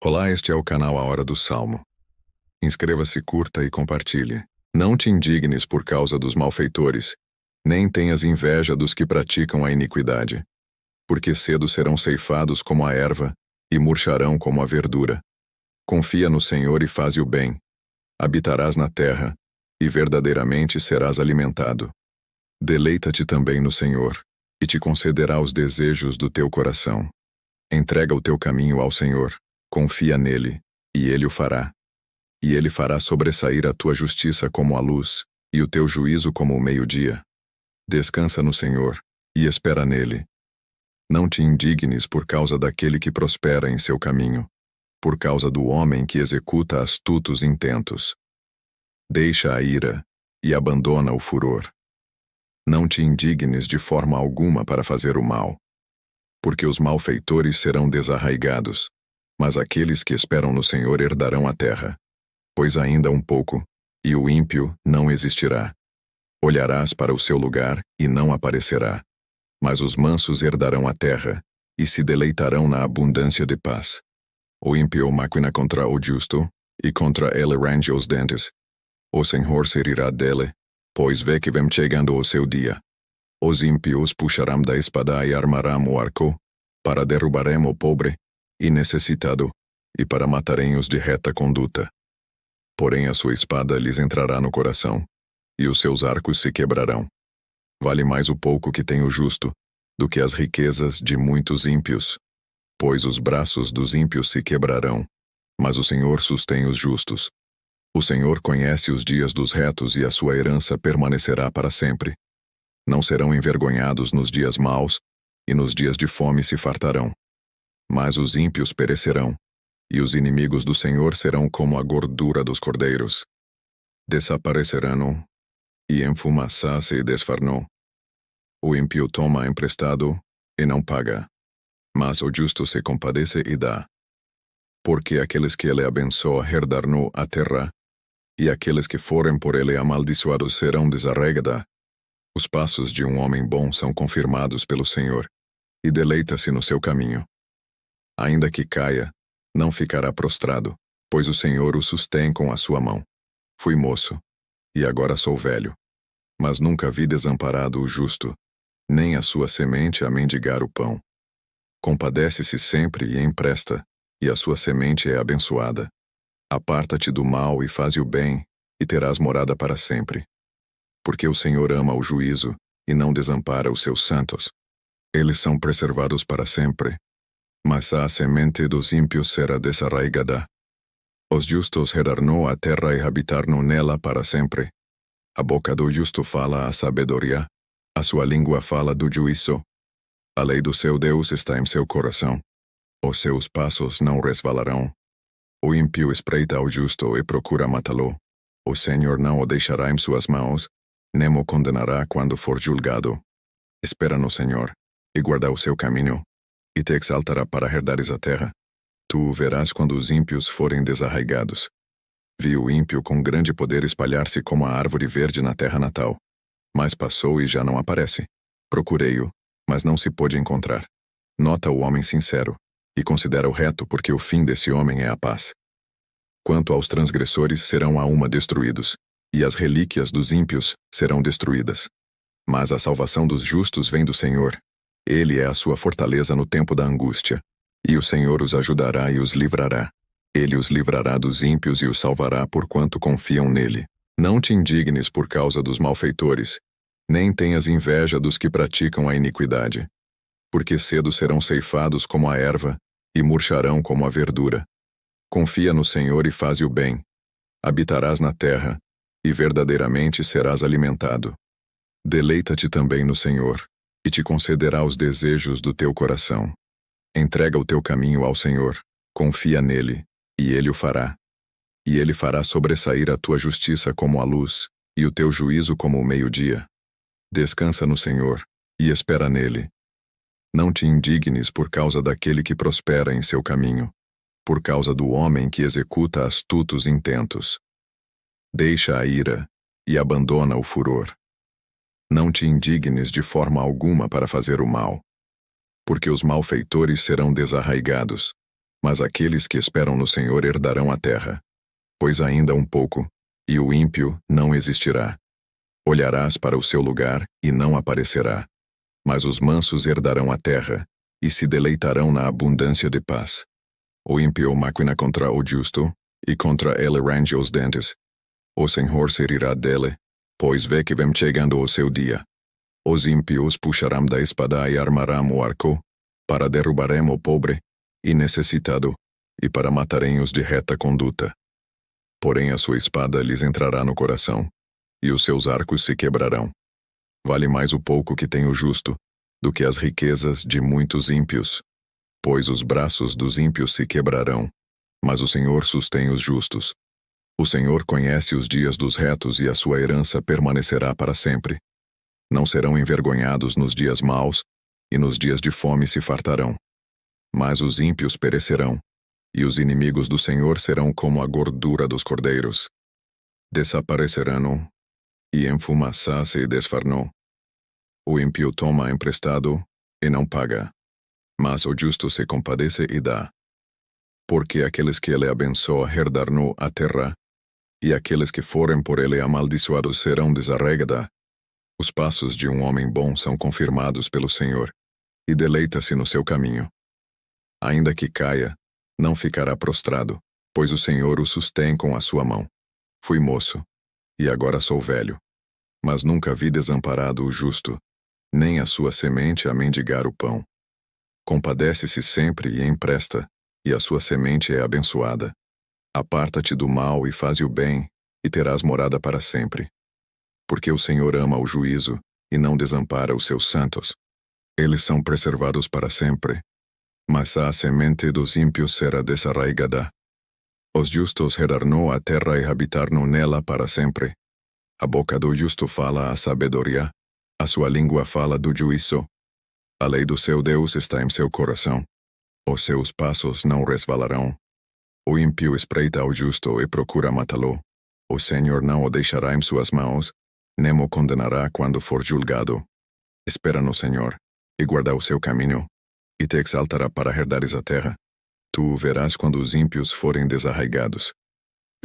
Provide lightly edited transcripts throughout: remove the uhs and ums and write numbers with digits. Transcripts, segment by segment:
Olá, este é o canal A Hora do Salmo. Inscreva-se, curta e compartilhe. Não te indignes por causa dos malfeitores, nem tenhas inveja dos que praticam a iniquidade, porque cedo serão ceifados como a erva e murcharão como a verdura. Confia no Senhor e faze o bem. Habitarás na terra, e verdadeiramente serás alimentado. Deleita-te também no Senhor, e te concederá os desejos do teu coração. Entrega o teu caminho ao Senhor, confia nele, e ele o fará. E ele fará sobressair a tua justiça como a luz, e o teu juízo como o meio-dia. Descansa no Senhor, e espera nele. Não te indignes por causa daquele que prospera em seu caminho, por causa do homem que executa astutos intentos. Deixa a ira, e abandona o furor. Não te indignes de forma alguma para fazer o mal, porque os malfeitores serão desarraigados, mas aqueles que esperam no Senhor herdarão a terra. Pois ainda um pouco, e o ímpio não existirá. Olharás para o seu lugar e não aparecerá. Mas os mansos herdarão a terra, e se deleitarão na abundância de paz. O ímpio maquina contra o justo, e contra ele range os dentes. O Senhor se rirá dele, pois vê que vem chegando o seu dia. Os ímpios puxarão da espada e armarão o arco, para derrubarem o pobre e necessitado, e para matarem os de reta conduta. Porém a sua espada lhes entrará no coração, e os seus arcos se quebrarão. Vale mais o pouco que tem o justo, do que as riquezas de muitos ímpios. Pois os braços dos ímpios se quebrarão, mas o Senhor sustém os justos. O Senhor conhece os dias dos retos e a sua herança permanecerá para sempre. Não serão envergonhados nos dias maus, e nos dias de fome se fartarão. Mas os ímpios perecerão, e os inimigos do Senhor serão como a gordura dos cordeiros. Desaparecerão, e em fumaça se desfarnou. O ímpio toma emprestado, e não paga, mas o justo se compadece e dá. Porque aqueles que ele abençoa herdarão a terra, e aqueles que forem por ele amaldiçoados serão desarraigados. Os passos de um homem bom são confirmados pelo Senhor, e deleita-se no seu caminho. Ainda que caia, não ficará prostrado, pois o Senhor o sustém com a sua mão. Fui moço, e agora sou velho, mas nunca vi desamparado o justo, nem a sua semente a mendigar o pão. Compadece-se sempre e empresta, e a sua semente é abençoada. Aparta-te do mal e faze o bem, e terás morada para sempre. Porque o Senhor ama o juízo, e não desampara os seus santos. Eles são preservados para sempre, mas a semente dos ímpios será desarraigada. Os justos herdarão a terra e habitarão nela para sempre. A boca do justo fala a sabedoria, a sua língua fala do juízo. A lei do seu Deus está em seu coração. Os seus passos não resvalarão. O ímpio espreita ao justo e procura matá-lo. O Senhor não o deixará em suas mãos, nem o condenará quando for julgado. Espera no Senhor, e guarda o seu caminho, e te exaltará para herdares a terra. Tu o verás quando os ímpios forem desarraigados. Vi o ímpio com grande poder espalhar-se como a árvore verde na terra natal. Mas passou e já não aparece. Procurei-o, mas não se pôde encontrar. Nota o homem sincero, e considera o reto, porque o fim desse homem é a paz. Quanto aos transgressores, serão a uma destruídos, e as relíquias dos ímpios serão destruídas. Mas a salvação dos justos vem do Senhor. Ele é a sua fortaleza no tempo da angústia. E o Senhor os ajudará e os livrará. Ele os livrará dos ímpios e os salvará porquanto confiam nele. Não te indignes por causa dos malfeitores, nem tenhas inveja dos que praticam a iniquidade. Porque cedo serão ceifados como a erva, e murcharão como a verdura. Confia no Senhor e faze o bem. Habitarás na terra, e verdadeiramente serás alimentado. Deleita-te também no Senhor, e te concederá os desejos do teu coração. Entrega o teu caminho ao Senhor, confia nele, e ele o fará. E ele fará sobressair a tua justiça como a luz, e o teu juízo como o meio-dia. Descansa no Senhor, e espera nele. Não te indignes por causa daquele que prospera em seu caminho, por causa do homem que executa astutos intentos. Deixa a ira, e abandona o furor. Não te indignes de forma alguma para fazer o mal, porque os malfeitores serão desarraigados, Mas aqueles que esperam no Senhor herdarão a terra. Pois ainda um pouco, e o ímpio não existirá. Olharás para o seu lugar e não aparecerá. Mas os mansos herdarão a terra, e se deleitarão na abundância de paz. O ímpio maquina contra o justo, e contra ele range os dentes. O Senhor se rirá dele, pois vê que vem chegando o seu dia. Os ímpios puxarão da espada e armarão o arco, para derrubarem o pobre e necessitado, e para matarem os de reta conduta. Porém a sua espada lhes entrará no coração, e os seus arcos se quebrarão. Vale mais o pouco que tem o justo, do que as riquezas de muitos ímpios. Pois os braços dos ímpios se quebrarão, mas o Senhor sustém os justos. O Senhor conhece os dias dos retos e a sua herança permanecerá para sempre. Não serão envergonhados nos dias maus, e nos dias de fome se fartarão. Mas os ímpios perecerão, e os inimigos do Senhor serão como a gordura dos cordeiros. Desaparecerão, e enfumaçar-se e desfarnou. O ímpio toma emprestado, e não paga. Mas o justo se compadece e dá. Porque aqueles que ele abençoa herdarão a terra, e aqueles que forem por ele amaldiçoados serão desarraigados. Os passos de um homem bom são confirmados pelo Senhor, e deleita-se no seu caminho. Ainda que caia, não ficará prostrado, pois o Senhor o sustém com a sua mão. Fui moço, e agora sou velho, mas nunca vi desamparado o justo, nem a sua semente a mendigar o pão. Compadece-se sempre e empresta, e a sua semente é abençoada. Aparta-te do mal e faze o bem, e terás morada para sempre. Porque o Senhor ama o juízo, e não desampara os seus santos. Eles são preservados para sempre, mas a semente dos ímpios será desarraigada. Os justos herdarão a terra e habitarão nela para sempre. A boca do justo fala a sabedoria, a sua língua fala do juízo. A lei do seu Deus está em seu coração. Os seus passos não resvalarão. O ímpio espreita ao justo e procura matá-lo. O Senhor não o deixará em suas mãos, nem o condenará quando for julgado. Espera no Senhor, e guarda o seu caminho, e te exaltará para herdares a terra. Tu o verás quando os ímpios forem desarraigados.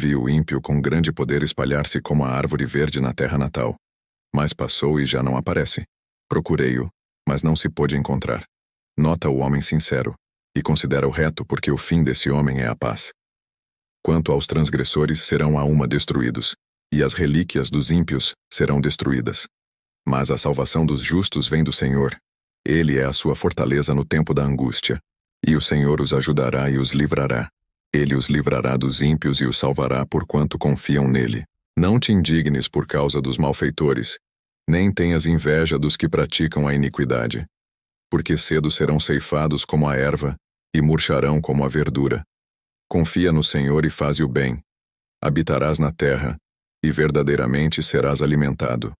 Vi o ímpio com grande poder espalhar-se como a árvore verde na terra natal. Mas passou e já não aparece. Procurei-o, mas não se pôde encontrar. Nota o homem sincero, e considera o reto, porque o fim desse homem é a paz. Quanto aos transgressores, serão a uma destruídos, e as relíquias dos ímpios serão destruídas. Mas a salvação dos justos vem do Senhor. Ele é a sua fortaleza no tempo da angústia. E o Senhor os ajudará e os livrará. Ele os livrará dos ímpios e os salvará porquanto confiam nele. Não te indignes por causa dos malfeitores, nem tenhas inveja dos que praticam a iniquidade. Porque cedo serão ceifados como a erva, e murcharão como a verdura. Confia no Senhor e faze o bem. Habitarás na terra, e verdadeiramente serás alimentado.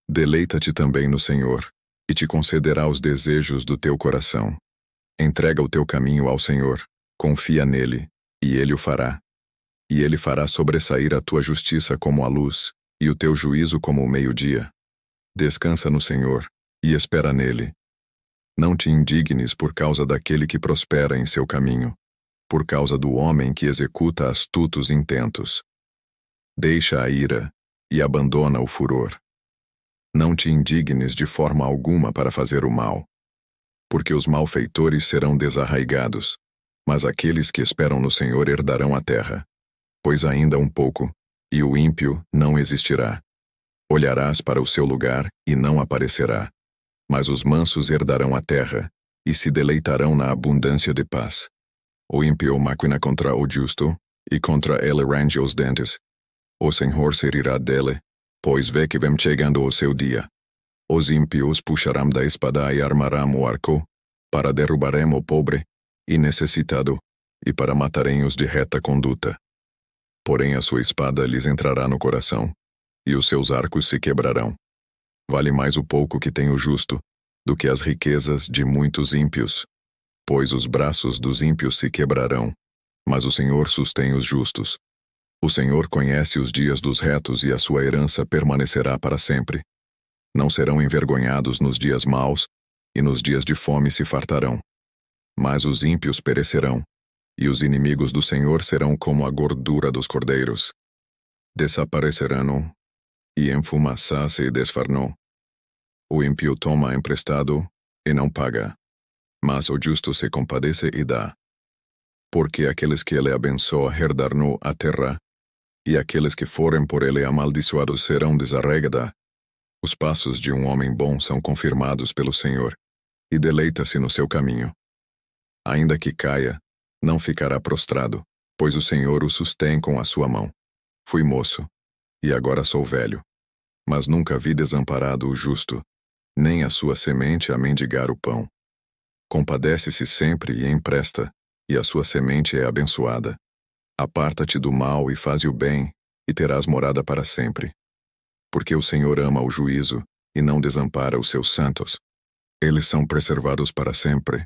Deleita-te também no Senhor, e te concederá os desejos do teu coração. Entrega o teu caminho ao Senhor, confia nele, e ele o fará. E ele fará sobressair a tua justiça como a luz, e o teu juízo como o meio-dia. Descansa no Senhor, e espera nele. Não te indignes por causa daquele que prospera em seu caminho, por causa do homem que executa astutos intentos. Deixa a ira, e abandona o furor. Não te indignes de forma alguma para fazer o mal, porque os malfeitores serão desarraigados, mas aqueles que esperam no Senhor herdarão a terra. Pois ainda um pouco, e o ímpio não existirá. Olharás para o seu lugar e não aparecerá. Mas os mansos herdarão a terra, e se deleitarão na abundância de paz. O ímpio maquina contra o justo, e contra ele range os dentes. O Senhor se rirá dele, pois vê que vem chegando o seu dia. Os ímpios puxarão da espada e armarão o arco, para derrubarem o pobre e necessitado, e para matarem os de reta conduta. Porém a sua espada lhes entrará no coração, e os seus arcos se quebrarão. Vale mais o pouco que tem o justo, do que as riquezas de muitos ímpios. Pois os braços dos ímpios se quebrarão, mas o Senhor sustém os justos. O Senhor conhece os dias dos retos e a sua herança permanecerá para sempre. Não serão envergonhados nos dias maus, e nos dias de fome se fartarão. Mas os ímpios perecerão, e os inimigos do Senhor serão como a gordura dos cordeiros. Desaparecerão, e em fumaça se desfarnam. O ímpio toma emprestado, e não paga, mas o justo se compadece e dá. Porque aqueles que ele abençoa herdarão a terra, e aqueles que forem por ele amaldiçoados serão desarregada. Os passos de um homem bom são confirmados pelo Senhor, e deleita-se no seu caminho. Ainda que caia, não ficará prostrado, pois o Senhor o sustém com a sua mão. Fui moço, e agora sou velho, mas nunca vi desamparado o justo, nem a sua semente a mendigar o pão. Compadece-se sempre e empresta, e a sua semente é abençoada. Aparta-te do mal e faze o bem, e terás morada para sempre. Porque o Senhor ama o juízo, e não desampara os seus santos. Eles são preservados para sempre,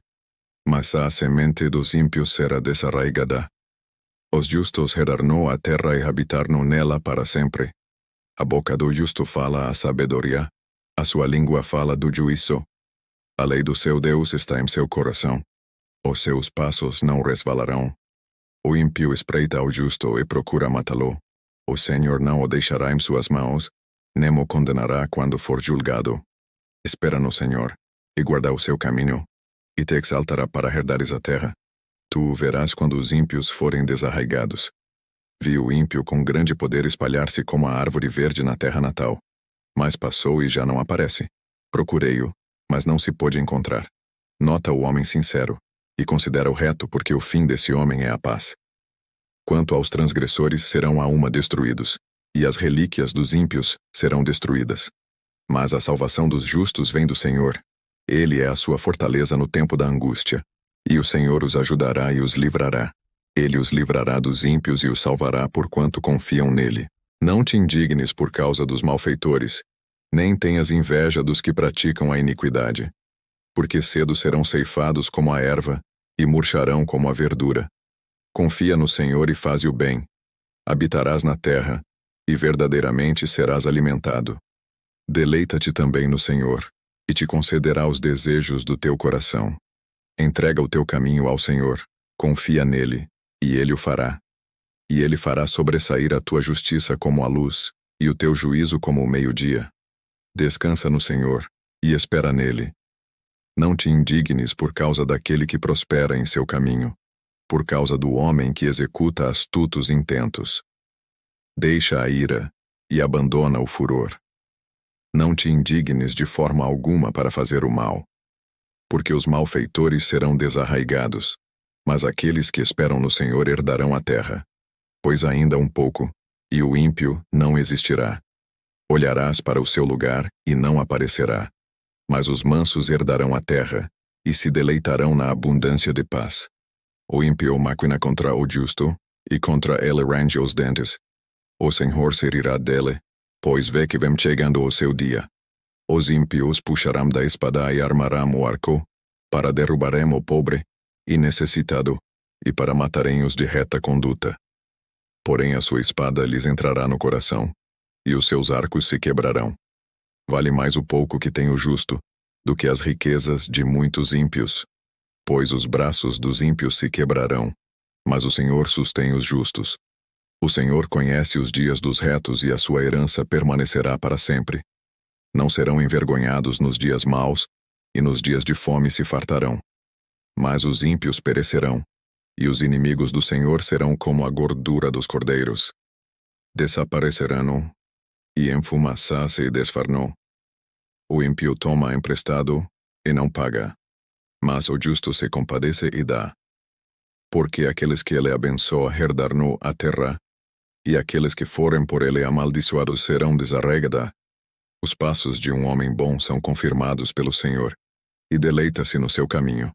mas a semente dos ímpios será desarraigada. Os justos herdarão a terra e habitarão nela para sempre. A boca do justo fala a sabedoria, a sua língua fala do juízo. A lei do seu Deus está em seu coração. Os seus passos não resvalarão. O ímpio espreita ao justo e procura matá-lo. O Senhor não o deixará em suas mãos, nem o condenará quando for julgado. Espera no Senhor, e guarda o seu caminho, e te exaltará para herdares a terra. Tu o verás quando os ímpios forem desarraigados. Vi o ímpio com grande poder espalhar-se como a árvore verde na terra natal. Mas passou e já não aparece. Procurei-o, mas não se pôde encontrar. Nota o homem sincero, e considera o reto, porque o fim desse homem é a paz. Quanto aos transgressores, serão a uma destruídos, e as relíquias dos ímpios serão destruídas. Mas a salvação dos justos vem do Senhor. Ele é a sua fortaleza no tempo da angústia. E o Senhor os ajudará e os livrará. Ele os livrará dos ímpios e os salvará porquanto confiam nele. Não te indignes por causa dos malfeitores, nem tenhas inveja dos que praticam a iniquidade. Porque cedo serão ceifados como a erva, e murcharão como a verdura. Confia no Senhor e faze o bem. Habitarás na terra, e verdadeiramente serás alimentado. Deleita-te também no Senhor, e te concederá os desejos do teu coração. Entrega o teu caminho ao Senhor, confia nele, e ele o fará. E ele fará sobressair a tua justiça como a luz, e o teu juízo como o meio-dia. Descansa no Senhor, e espera nele. Não te indignes por causa daquele que prospera em seu caminho, por causa do homem que executa astutos intentos. Deixa a ira, e abandona o furor. Não te indignes de forma alguma para fazer o mal, porque os malfeitores serão desarraigados, mas aqueles que esperam no Senhor herdarão a terra. Pois ainda um pouco, e o ímpio não existirá. Olharás para o seu lugar e não aparecerá. Mas os mansos herdarão a terra, e se deleitarão na abundância de paz. O ímpio maquina contra o justo, e contra ele range os dentes. O Senhor se rirá dele, pois vê que vem chegando o seu dia. Os ímpios puxarão da espada e armarão o arco, para derrubarem o pobre e necessitado, e para matarem os de reta conduta. Porém a sua espada lhes entrará no coração, e os seus arcos se quebrarão. Vale mais o pouco que tem o justo, do que as riquezas de muitos ímpios. Pois os braços dos ímpios se quebrarão, mas o Senhor sustém os justos. O Senhor conhece os dias dos retos e a sua herança permanecerá para sempre. Não serão envergonhados nos dias maus, e nos dias de fome se fartarão. Mas os ímpios perecerão, e os inimigos do Senhor serão como a gordura dos cordeiros. Desaparecerão, e em fumaça se desfarnam. O ímpio toma emprestado, e não paga, mas o justo se compadece e dá. Porque aqueles que ele abençoa herdarão a terra, e aqueles que forem por ele amaldiçoados serão desarregada. Os passos de um homem bom são confirmados pelo Senhor, e deleita-se no seu caminho.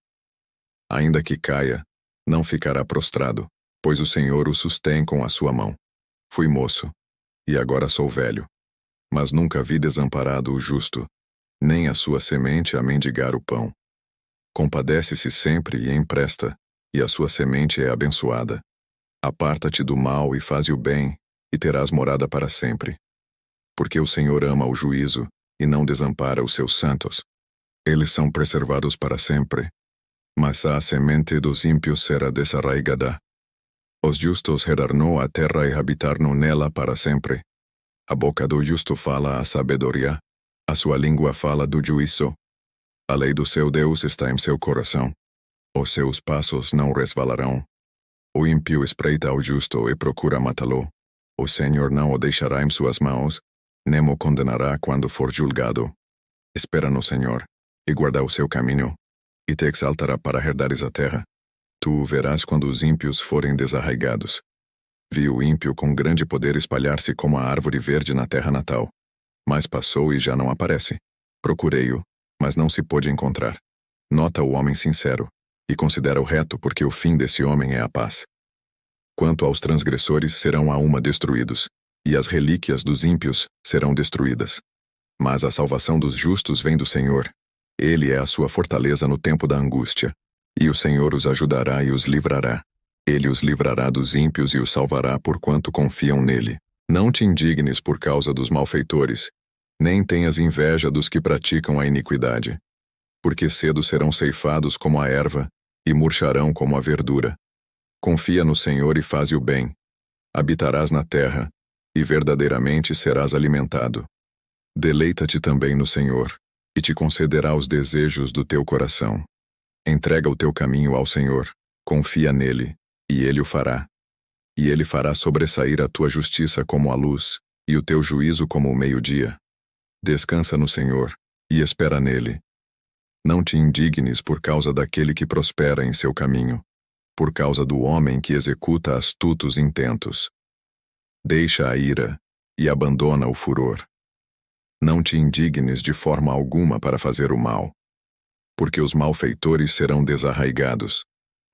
Ainda que caia, não ficará prostrado, pois o Senhor o sustém com a sua mão. Fui moço, e agora sou velho, mas nunca vi desamparado o justo, nem a sua semente a mendigar o pão. Compadece-se sempre e empresta, e a sua semente é abençoada. Aparta-te do mal e faze o bem, e terás morada para sempre. Porque o Senhor ama o juízo, e não desampara os seus santos. Eles são preservados para sempre, mas a semente dos ímpios será desarraigada. Os justos herdarão a terra e habitarão nela para sempre. A boca do justo fala a sabedoria, a sua língua fala do juízo. A lei do seu Deus está em seu coração. Os seus passos não resvalarão. O ímpio espreita ao justo e procura matá-lo. O Senhor não o deixará em suas mãos, nem o condenará quando for julgado. Espera no Senhor, e guarda o seu caminho, e te exaltará para herdares a terra. Tu o verás quando os ímpios forem desarraigados. Vi o ímpio com grande poder espalhar-se como a árvore verde na terra natal. Mas passou e já não aparece. Procurei-o, mas não se pôde encontrar. Nota o homem sincero, e considera o reto, porque o fim desse homem é a paz. Quanto aos transgressores, serão a uma destruídos, e as relíquias dos ímpios serão destruídas. Mas a salvação dos justos vem do Senhor. Ele é a sua fortaleza no tempo da angústia. E o Senhor os ajudará e os livrará. Ele os livrará dos ímpios e os salvará porquanto confiam nele. Não te indignes por causa dos malfeitores, nem tenhas inveja dos que praticam a iniquidade. Porque cedo serão ceifados como a erva, e murcharão como a verdura. Confia no Senhor e faze o bem. Habitarás na terra, e verdadeiramente serás alimentado. Deleita-te também no Senhor, e te concederá os desejos do teu coração. Entrega o teu caminho ao Senhor, confia nele, e ele o fará. E ele fará sobressair a tua justiça como a luz, e o teu juízo como o meio-dia. Descansa no Senhor, e espera nele. Não te indignes por causa daquele que prospera em seu caminho, por causa do homem que executa astutos intentos. Deixa a ira, e abandona o furor. Não te indignes de forma alguma para fazer o mal, porque os malfeitores serão desarraigados,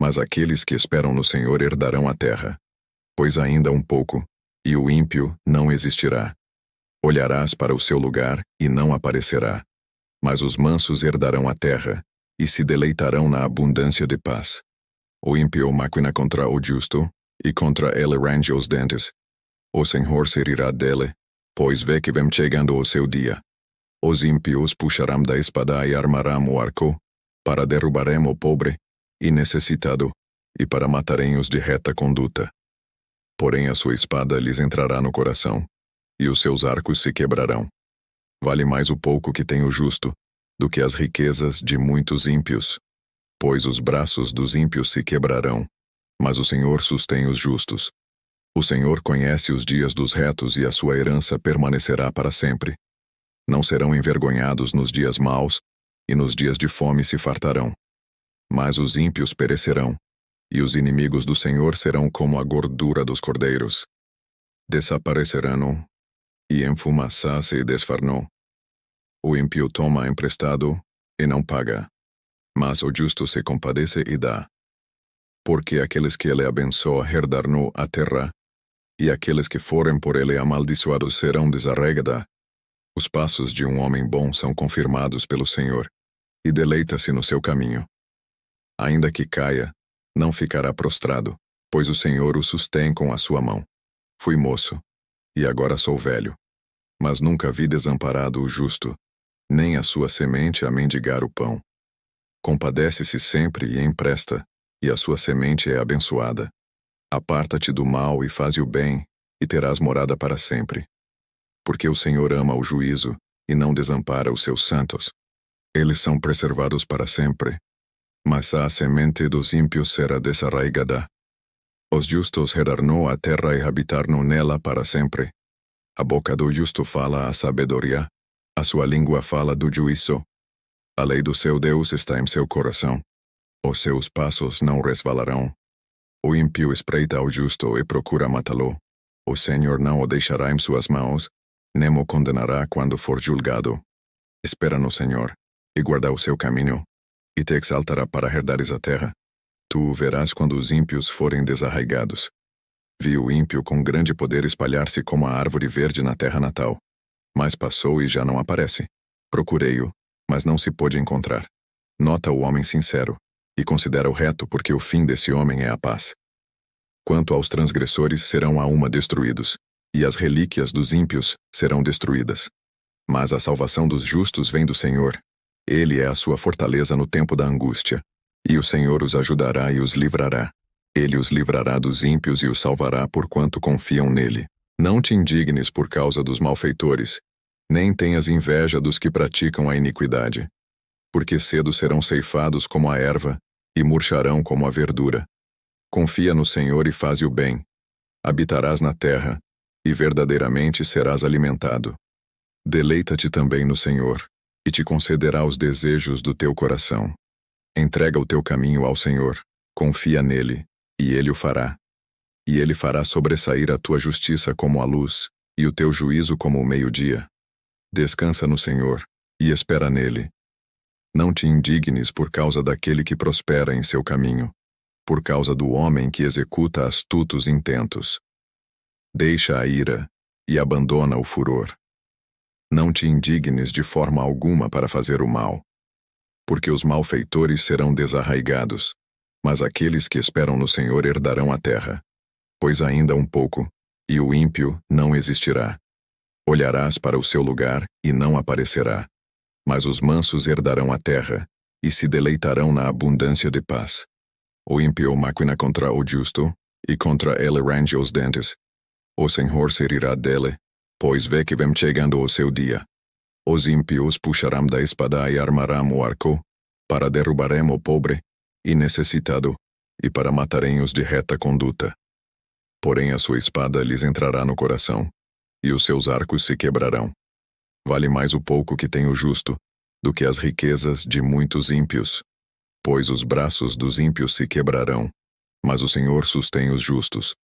mas aqueles que esperam no Senhor herdarão a terra. Pois ainda um pouco, e o ímpio não existirá. Olharás para o seu lugar e não aparecerá. Mas os mansos herdarão a terra, e se deleitarão na abundância de paz. O ímpio maquina contra o justo, e contra ele range os dentes. O Senhor se rirá dele, pois vê que vem chegando o seu dia. Os ímpios puxarão da espada e armarão o arco, para derrubarem o pobre e necessitado, e para matarem os de reta conduta. Porém a sua espada lhes entrará no coração, e os seus arcos se quebrarão. Vale mais o pouco que tem o justo, do que as riquezas de muitos ímpios. Pois os braços dos ímpios se quebrarão, mas o Senhor sustém os justos. O Senhor conhece os dias dos retos e a sua herança permanecerá para sempre. Não serão envergonhados nos dias maus, e nos dias de fome se fartarão. Mas os ímpios perecerão, e os inimigos do Senhor serão como a gordura dos cordeiros. Desaparecerão, e em fumaça se desfarnam. O ímpio toma emprestado, e não paga, mas o justo se compadece e dá. Porque aqueles que ele abençoa herdarão a terra, e aqueles que forem por ele amaldiçoados serão desarraigados. Os passos de um homem bom são confirmados pelo Senhor, e deleita-se no seu caminho. Ainda que caia, não ficará prostrado, pois o Senhor o sustém com a sua mão. Fui moço, e agora sou velho, mas nunca vi desamparado o justo, nem a sua semente a mendigar o pão. Compadece-se sempre e empresta, e a sua semente é abençoada. Aparta-te do mal e faze o bem, e terás morada para sempre. Porque o Senhor ama o juízo, e não desampara os seus santos. Eles são preservados para sempre, mas a semente dos ímpios será desarraigada. Os justos herdarão a terra e habitarão nela para sempre. A boca do justo fala a sabedoria, a sua língua fala do juízo. A lei do seu Deus está em seu coração. Os seus passos não resvalarão. O ímpio espreita ao justo e procura matá-lo. O Senhor não o deixará em suas mãos, nem o condenará quando for julgado. Espera no Senhor, e guarda o seu caminho, e te exaltará para herdares a terra. Tu o verás quando os ímpios forem desarraigados. Vi o ímpio com grande poder espalhar-se como a árvore verde na terra natal. Mas passou e já não aparece. Procurei-o, mas não se pôde encontrar. Nota o homem sincero, e considera o reto, porque o fim desse homem é a paz. Quanto aos transgressores, serão a uma destruídos, e as relíquias dos ímpios serão destruídas. Mas a salvação dos justos vem do Senhor. Ele é a sua fortaleza no tempo da angústia. E o Senhor os ajudará e os livrará. Ele os livrará dos ímpios e os salvará porquanto confiam nele. Não te indignes por causa dos malfeitores, nem tenhas inveja dos que praticam a iniquidade. Porque cedo serão ceifados como a erva, e murcharão como a verdura. Confia no Senhor e faze o bem. Habitarás na terra, e verdadeiramente serás alimentado. Deleita-te também no Senhor, e te concederá os desejos do teu coração. Entrega o teu caminho ao Senhor, confia nele, e ele o fará. E ele fará sobressair a tua justiça como a luz, e o teu juízo como o meio-dia. Descansa no Senhor, e espera nele. Não te indignes por causa daquele que prospera em seu caminho, por causa do homem que executa astutos intentos. Deixa a ira, e abandona o furor. Não te indignes de forma alguma para fazer o mal, porque os malfeitores serão desarraigados, mas aqueles que esperam no Senhor herdarão a terra. Pois ainda um pouco, e o ímpio não existirá. Olharás para o seu lugar e não aparecerá. Mas os mansos herdarão a terra, e se deleitarão na abundância de paz. O ímpio maquina contra o justo, e contra ele range os dentes. O Senhor se rirá dele, pois vê que vem chegando o seu dia. Os ímpios puxarão da espada e armarão o arco, para derrubarem o pobre e necessitado, e para matarem os de reta conduta. Porém a sua espada lhes entrará no coração, e os seus arcos se quebrarão. Vale mais o pouco que tem o justo, do que as riquezas de muitos ímpios. Pois os braços dos ímpios se quebrarão, mas o Senhor sustém os justos.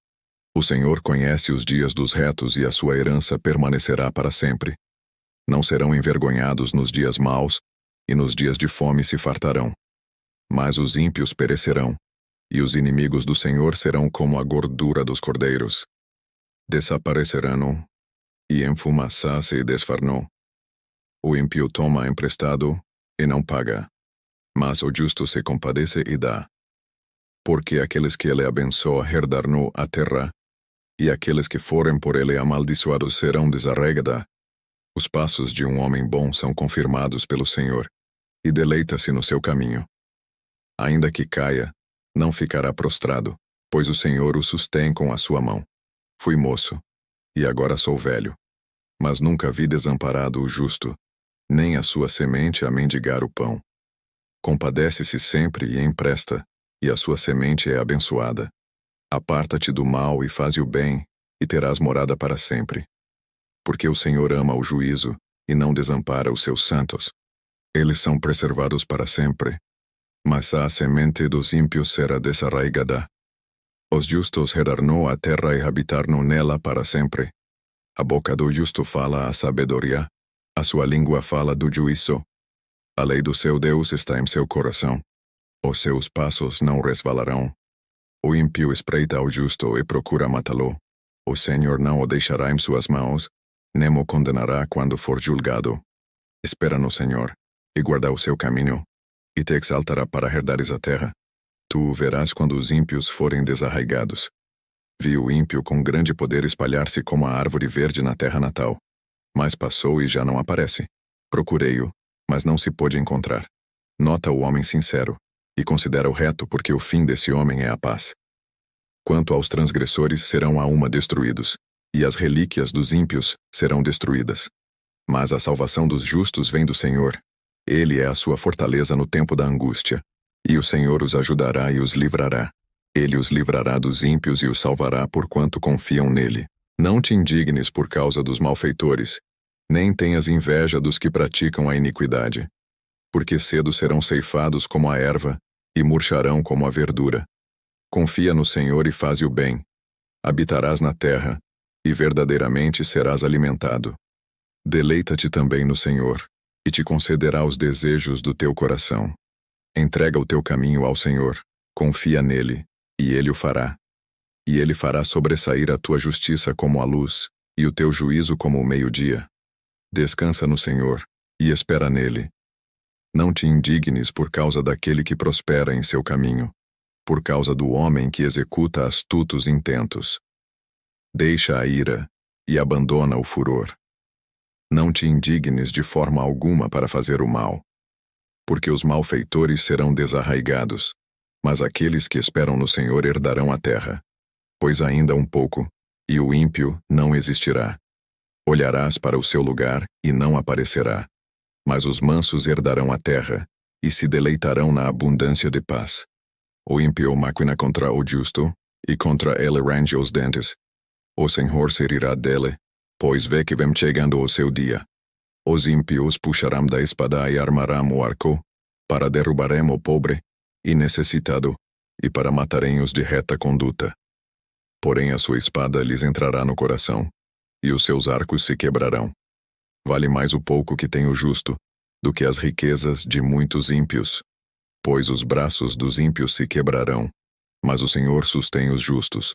O Senhor conhece os dias dos retos e a sua herança permanecerá para sempre. Não serão envergonhados nos dias maus, e nos dias de fome se fartarão. Mas os ímpios perecerão, e os inimigos do Senhor serão como a gordura dos cordeiros. Desaparecerão, e em fumaça se desfarnou. O ímpio toma emprestado, e não paga, mas o justo se compadece e dá. Porque aqueles que ele abençoa herdarão a terra, e aqueles que forem por ele amaldiçoados serão desarraigados. Os passos de um homem bom são confirmados pelo Senhor, e deleita-se no seu caminho. Ainda que caia, não ficará prostrado, pois o Senhor o sustém com a sua mão. Fui moço, e agora sou velho, mas nunca vi desamparado o justo, nem a sua semente a mendigar o pão. Compadece-se sempre e empresta, e a sua semente é abençoada. Aparta-te do mal e faze o bem, e terás morada para sempre. Porque o Senhor ama o juízo, e não desampara os seus santos. Eles são preservados para sempre, mas a semente dos ímpios será desarraigada. Os justos herdarão a terra e habitarão nela para sempre. A boca do justo fala a sabedoria, a sua língua fala do juízo. A lei do seu Deus está em seu coração. Os seus passos não resvalarão. O ímpio espreita ao justo e procura matá-lo. O Senhor não o deixará em suas mãos, nem o condenará quando for julgado. Espera no Senhor, e guarda o seu caminho, e te exaltará para herdares a terra. Tu o verás quando os ímpios forem desarraigados. Vi o ímpio com grande poder espalhar-se como a árvore verde na terra natal. Mas passou e já não aparece. Procurei-o, mas não se pôde encontrar. Nota o homem sincero, e considera o reto, porque o fim desse homem é a paz. Quanto aos transgressores, serão a uma destruídos, e as relíquias dos ímpios serão destruídas. Mas a salvação dos justos vem do Senhor. Ele é a sua fortaleza no tempo da angústia. E o Senhor os ajudará e os livrará. Ele os livrará dos ímpios e os salvará porquanto confiam nele. Não te indignes por causa dos malfeitores, nem tenhas inveja dos que praticam a iniquidade. Porque cedo serão ceifados como a erva, e murcharão como a verdura. Confia no Senhor e faze o bem. Habitarás na terra, e verdadeiramente serás alimentado. Deleita-te também no Senhor, e te concederá os desejos do teu coração. Entrega o teu caminho ao Senhor, confia nele, e ele o fará. E ele fará sobressair a tua justiça como a luz, e o teu juízo como o meio-dia. Descansa no Senhor, e espera nele. Não te indignes por causa daquele que prospera em seu caminho, por causa do homem que executa astutos intentos. Deixa a ira, e abandona o furor. Não te indignes de forma alguma para fazer o mal, porque os malfeitores serão desarraigados, mas aqueles que esperam no Senhor herdarão a terra. Pois ainda um pouco, e o ímpio não existirá. Olharás para o seu lugar e não aparecerá. Mas os mansos herdarão a terra, e se deleitarão na abundância de paz. O ímpio maquina contra o justo, e contra ele range os dentes. O Senhor se rirá dele, pois vê que vem chegando o seu dia. Os ímpios puxarão da espada e armarão o arco, para derrubarem o pobre e necessitado, e para matarem os de reta conduta. Porém a sua espada lhes entrará no coração, e os seus arcos se quebrarão. Vale mais o pouco que tem o justo, do que as riquezas de muitos ímpios. Pois os braços dos ímpios se quebrarão, mas o Senhor sustém os justos.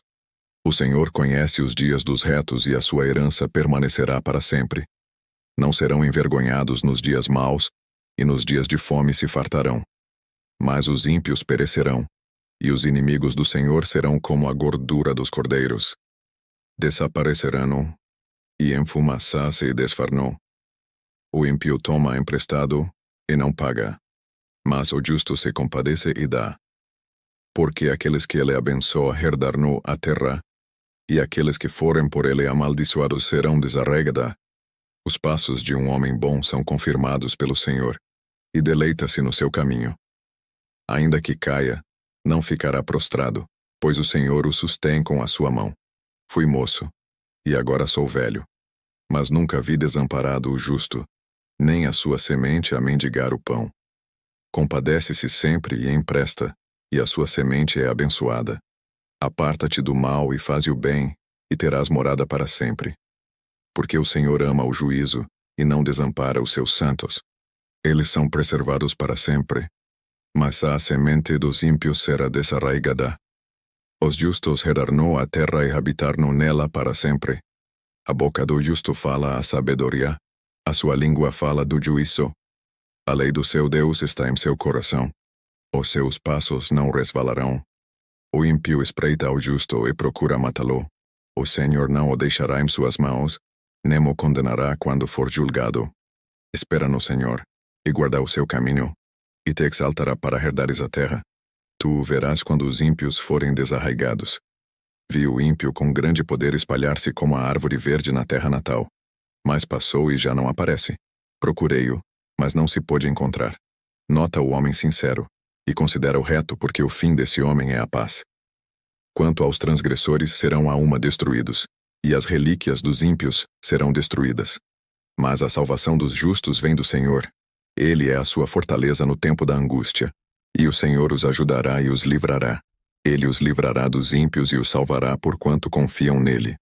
O Senhor conhece os dias dos retos e a sua herança permanecerá para sempre. Não serão envergonhados nos dias maus, e nos dias de fome se fartarão. Mas os ímpios perecerão, e os inimigos do Senhor serão como a gordura dos cordeiros. Desaparecerão, e em fumaça se desfarnou. O ímpio toma emprestado, e não paga, mas o justo se compadece e dá. Porque aqueles que ele abençoa herdarão a terra, e aqueles que forem por ele amaldiçoados serão desarraigados. Os passos de um homem bom são confirmados pelo Senhor, e deleita-se no seu caminho. Ainda que caia, não ficará prostrado, pois o Senhor o sustém com a sua mão. Fui moço, e agora sou velho, mas nunca vi desamparado o justo, nem a sua semente a mendigar o pão. Compadece-se sempre e empresta, e a sua semente é abençoada. Aparta-te do mal e faze o bem, e terás morada para sempre. Porque o Senhor ama o juízo, e não desampara os seus santos. Eles são preservados para sempre, mas a semente dos ímpios será desarraigada. Os justos herdarão a terra e habitarão nela para sempre. A boca do justo fala a sabedoria, a sua língua fala do juízo. A lei do seu Deus está em seu coração. Os seus passos não resvalarão. O ímpio espreita ao justo e procura matá-lo. O Senhor não o deixará em suas mãos, nem o condenará quando for julgado. Espera no Senhor, e guarda o seu caminho, e te exaltará para herdares a terra. Tu o verás quando os ímpios forem desarraigados. Vi o ímpio com grande poder espalhar-se como a árvore verde na terra natal. Mas passou e já não aparece. Procurei-o, mas não se pôde encontrar. Nota o homem sincero, e considera o reto, porque o fim desse homem é a paz. Quanto aos transgressores, serão a uma destruídos, e as relíquias dos ímpios serão destruídas. Mas a salvação dos justos vem do Senhor. Ele é a sua fortaleza no tempo da angústia, e o Senhor os ajudará e os livrará. Ele os livrará dos ímpios e os salvará porquanto confiam nele.